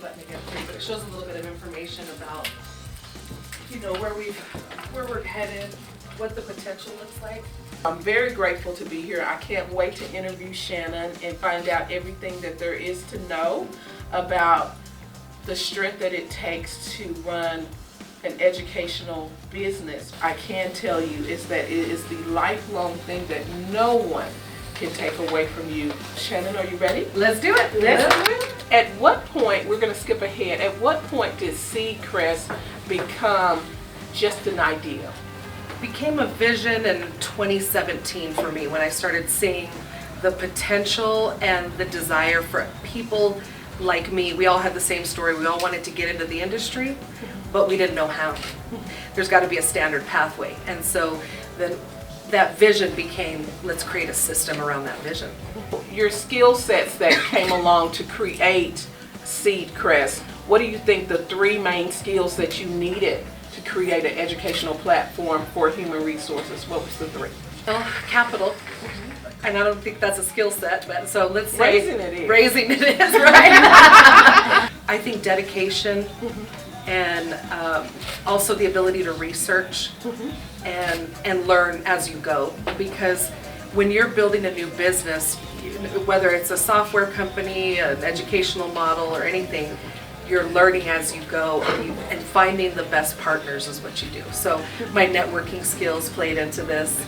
button again, please, but it shows a little bit of information about, you know, where we're headed, what the potential looks like. I'm very grateful to be here. I can't wait to interview Shanon and find out everything that there is to know about the strength that it takes to run an educational business. I can tell you is that it is the lifelong thing that no one can take away from you. Shanon, are you ready? Let's do it. Let's do it. At what point, we're going to skip ahead, at what point did SeedCrest become just an idea? Became a vision in 2017 for me when I started seeing the potential and the desire for people like me. We all had the same story. We all wanted to get into the industry, but we didn't know how. There's got to be a standard pathway. And so then that vision became, let's create a system around that vision. Your skill sets that came along to create SeedCrest, what do you think the three main skills that you needed to create an educational platform for human resources? What was the three? Well, capital. And I don't think that's a skill set, but so let's say raising it is. Raising it is, right? I think dedication and also the ability to research and learn as you go. Because when you're building a new business, whether it's a software company, an educational model, or anything, you're learning as you go, and finding the best partners is what you do. So my networking skills played into this,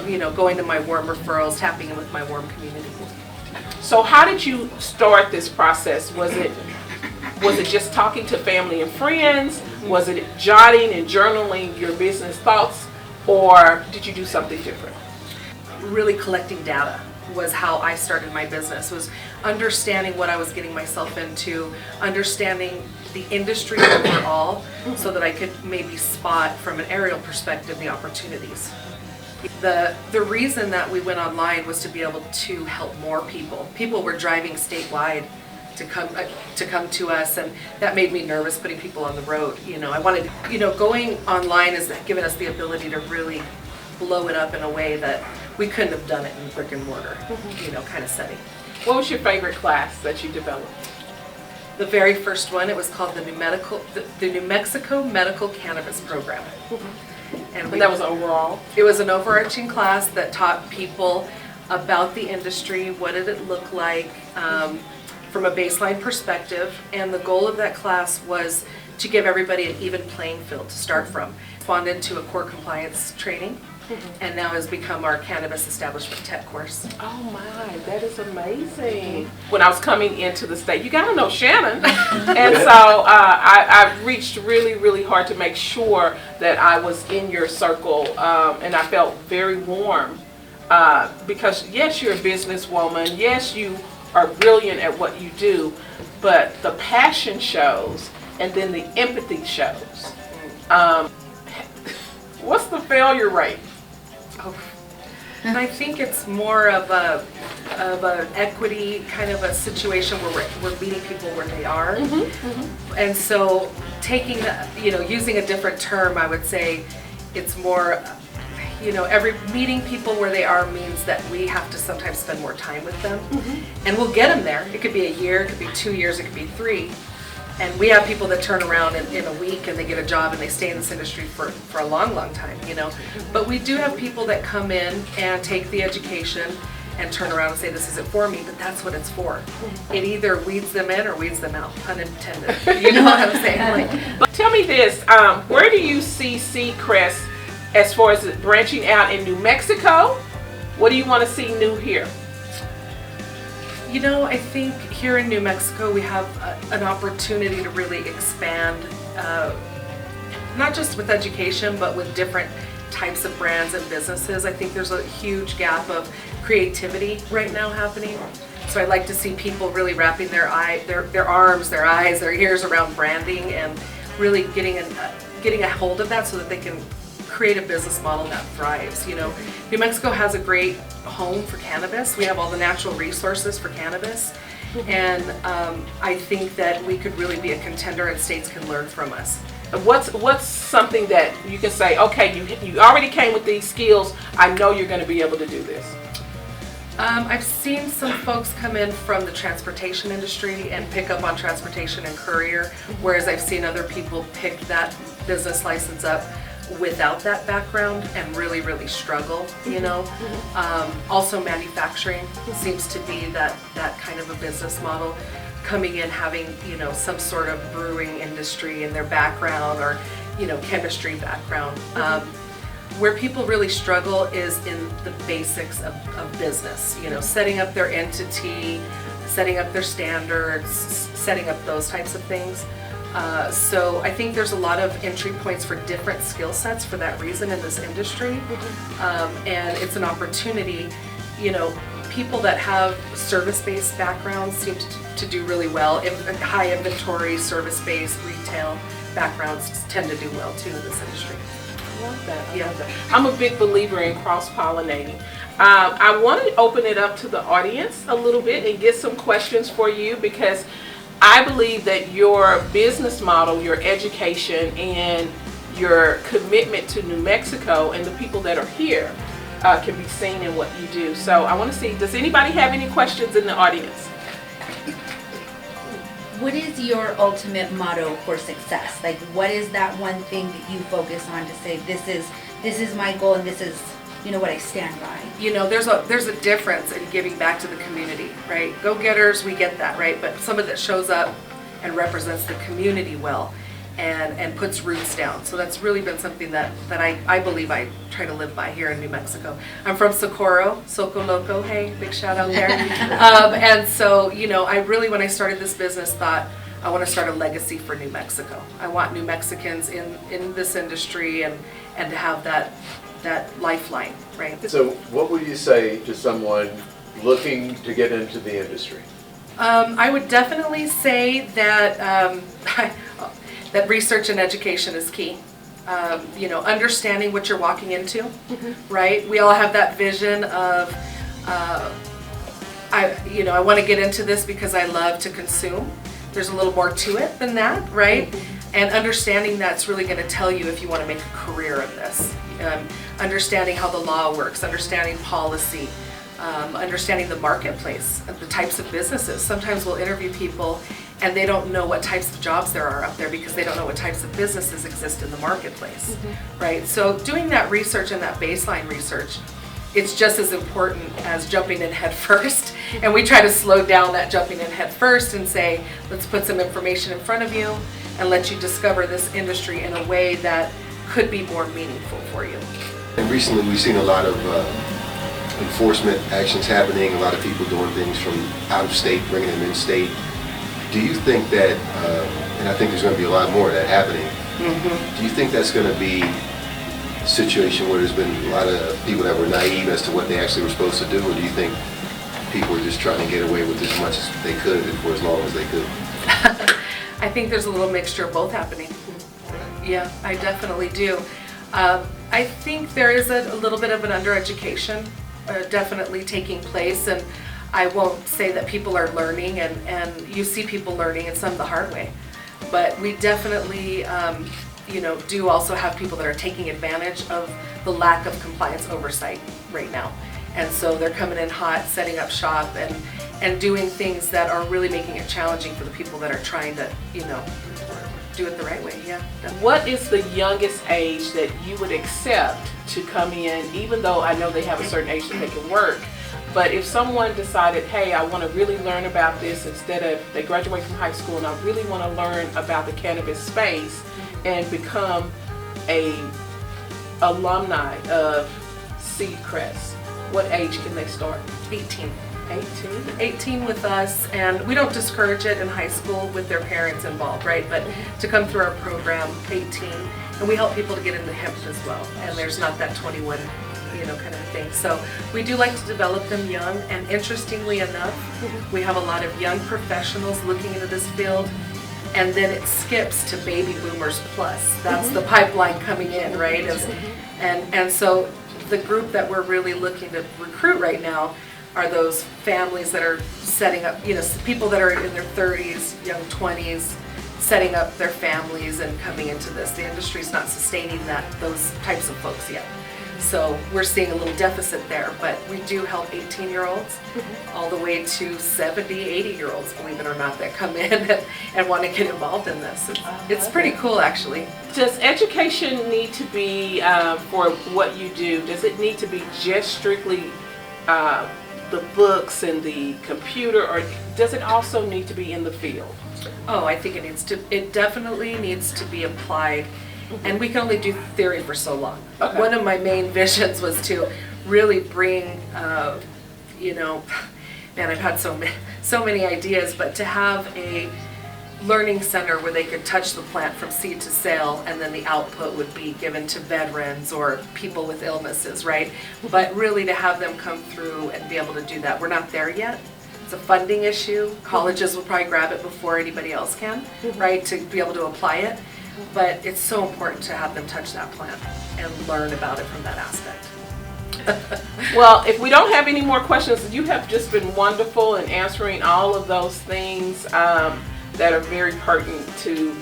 you know, going to my warm referrals, tapping in with my warm community. So how did you start this process? Was it just talking to family and friends? Was it jotting and journaling your business thoughts? Or did you do something different? Really collecting data was how I started my business, was understanding what I was getting myself into, understanding the industry overall, so that I could maybe spot from an aerial perspective the opportunities. The reason that we went online was to be able to help more people. People were driving statewide to come to us, and that made me nervous putting people on the road. You know, I wanted, you know, going online has given us the ability to really blow it up in a way that we couldn't have done it in brick and mortar, you know, kind of setting. What was your favorite class that you developed? The very first one, it was called the New Mexico Medical Cannabis Program. And that was overall? It was an overarching class that taught people about the industry, what did it look like from a baseline perspective, and the goal of that class was to give everybody an even playing field to start from. Responded to a core compliance training, and now has become our Cannabis Establishment Tech course. Oh my, that is amazing. When I was coming into the state, you gotta know Shanon. And so I reached really, really hard to make sure that I was in your circle, and I felt very warm. Because yes, you're a businesswoman, yes, you are brilliant at what you do, but the passion shows, and then the empathy shows. What's the failure rate? Oh, I think it's more of an equity kind of a situation where we're meeting people where they are. And so taking, you know, using a different term, I would say it's more, you know, meeting people where they are means that we have to sometimes spend more time with them. And we'll get them there. It could be a year, it could be 2 years, it could be 3. And we have people that turn around in a week and they get a job and they stay in this industry for a long, long time, you know. But we do have people that come in and take the education and turn around and say, this isn't for me, but that's what it's for. It either weeds them in or weeds them out, pun intended. You know what I'm saying? Like, tell me this, where do you see SeedCrest as far as branching out in New Mexico? What do you want to see new here? You know, I think here in New Mexico we have an opportunity to really expand, not just with education, but with different types of brands and businesses. I think there's a huge gap of creativity right now happening. So I'd like to see people really wrapping their arms, their eyes, their ears around branding, and really getting a hold of that so that they can create a business model that thrives. You know, New Mexico has a great home for cannabis. We have all the natural resources for cannabis, and I think that we could really be a contender, and states can learn from us. What's something that you can say, okay, you already came with these skills, I know you're going to be able to do this? I've seen some folks come in from the transportation industry and pick up on transportation and courier, whereas I've seen other people pick that business license up without that background and really, really struggle, you know. Also manufacturing seems to be that kind of a business model, coming in having, you know, some sort of brewing industry in their background or, you know, chemistry background. Where people really struggle is in the basics of business, you know, setting up their entity, setting up their standards, setting up those types of things. So I think there's a lot of entry points for different skill sets for that reason in this industry. And it's an opportunity, you know, people that have service-based backgrounds seem to do really well. High inventory, service-based, retail backgrounds tend to do well too in this industry. I love that. I love that. I'm a big believer in cross-pollinating. I want to open it up to the audience a little bit and get some questions for you, because I believe that your business model, your education, and your commitment to New Mexico and the people that are here can be seen in what you do. So I want to see, does anybody have any questions in the audience? What is your ultimate motto for success? Like, what is that one thing that you focus on to say, this is my goal and this is, you know, what I stand by? You know, there's a difference in giving back to the community, right? Go-getters, we get that, right? But somebody that shows up and represents the community well and puts roots down. So that's really been something that I believe I try to live by here in New Mexico. I'm from Socorro, Soco Loco, hey, big shout out there. And so, you know, I really, when I started this business, thought I want to start a legacy for New Mexico. I want New Mexicans in this industry and to have that lifeline, right? So what would you say to someone looking to get into the industry? I would definitely say that that research and education is key. You know, understanding what you're walking into, right? We all have that vision of, I want to get into this because I love to consume. There's a little more to it than that, right? And understanding that's really going to tell you if you want to make a career of this. Understanding how the law works, understanding policy, understanding the marketplace, the types of businesses. Sometimes we'll interview people and they don't know what types of jobs there are up there because they don't know what types of businesses exist in the marketplace, right? So doing that research and that baseline research, it's just as important as jumping in head first. And we try to slow down that jumping in head first and say, let's put some information in front of you and let you discover this industry in a way that could be more meaningful for you. And recently we've seen a lot of enforcement actions happening, a lot of people doing things from out of state, bringing them in state. Do you think that, and I think there's going to be a lot more of that happening, do you think that's going to be a situation where there's been a lot of people that were naive as to what they actually were supposed to do, or do you think people are just trying to get away with as much as they could for as long as they could? I think there's a little mixture of both happening. Yeah, I definitely do. I think there is a little bit of an undereducation definitely taking place, and I won't say that people are learning, and you see people learning and some the hard way, but we definitely do also have people that are taking advantage of the lack of compliance oversight right now, and so they're coming in hot, setting up shop and doing things that are really making it challenging for the people that are trying to do it the right way. Yeah. What is the youngest age that you would accept to come in, even though I know they have a certain age that they can work? But if someone decided, hey, I want to really learn about this, instead of they graduate from high school and I really want to learn about the cannabis space and become a alumni of SeedCrest, what age can they start? 18. 18? 18 with us, and we don't discourage it in high school with their parents involved, right? But to come through our program, 18, and we help people to get into hemp as well, and there's not that 21 kind of thing. So we do like to develop them young, and interestingly enough, we have a lot of young professionals looking into this field, and then it skips to baby boomers plus. That's the pipeline coming in, right? And so the group that we're really looking to recruit right now are those families that are setting up, people that are in their 30s, young 20s, setting up their families and coming into this. The industry's not sustaining those types of folks yet. So we're seeing a little deficit there, but we do help 18-year-olds all the way to 70, 80-year-olds, believe it or not, that come in and want to get involved in this. It's pretty cool, actually. Does education need to be, for what you do, does it need to be just strictly the books and the computer, or does it also need to be in the field? Oh, I think it definitely needs to be applied. And we can only do theory for so long. Okay. One of my main visions was to really bring, you know, man, I've had so many ideas, but to have a learning center where they could touch the plant from seed to sale, and then the output would be given to veterans or people with illnesses, right? But really to have them come through and be able to do that. We're not there yet. It's a funding issue. Colleges will probably grab it before anybody else can, right, to be able to apply it. But it's so important to have them touch that plant and learn about it from that aspect. Well, if we don't have any more questions, you have just been wonderful in answering all of those things that are very pertinent to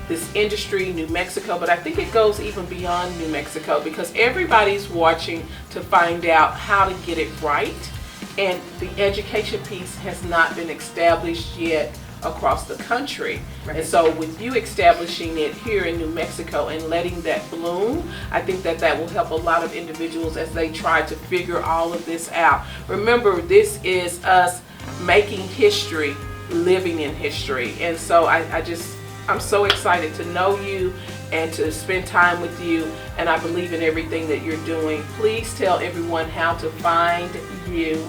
this industry, New Mexico, but I think it goes even beyond New Mexico, because everybody's watching to find out how to get it right, and the education piece has not been established yet across the country. Right. And so with you establishing it here in New Mexico and letting that bloom, I think that that will help a lot of individuals as they try to figure all of this out. Remember, this is us making history, living in history. And so I'm so excited to know you and to spend time with you, and I believe in everything that you're doing. Please tell everyone how to find you.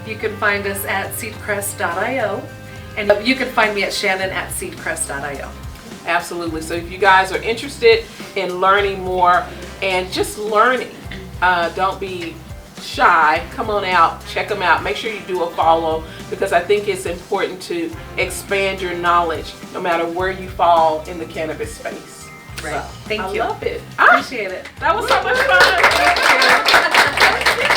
You can find us at SeedCrest.io. And you can find me at Shanon at SeedCrest.io. Absolutely. So if you guys are interested in learning more and just learning, don't be shy. Come on out, check them out. Make sure you do a follow, because I think it's important to expand your knowledge no matter where you fall in the cannabis space. Right. So, Thank you. I love it. Appreciate it. That was so much fun. Thank you.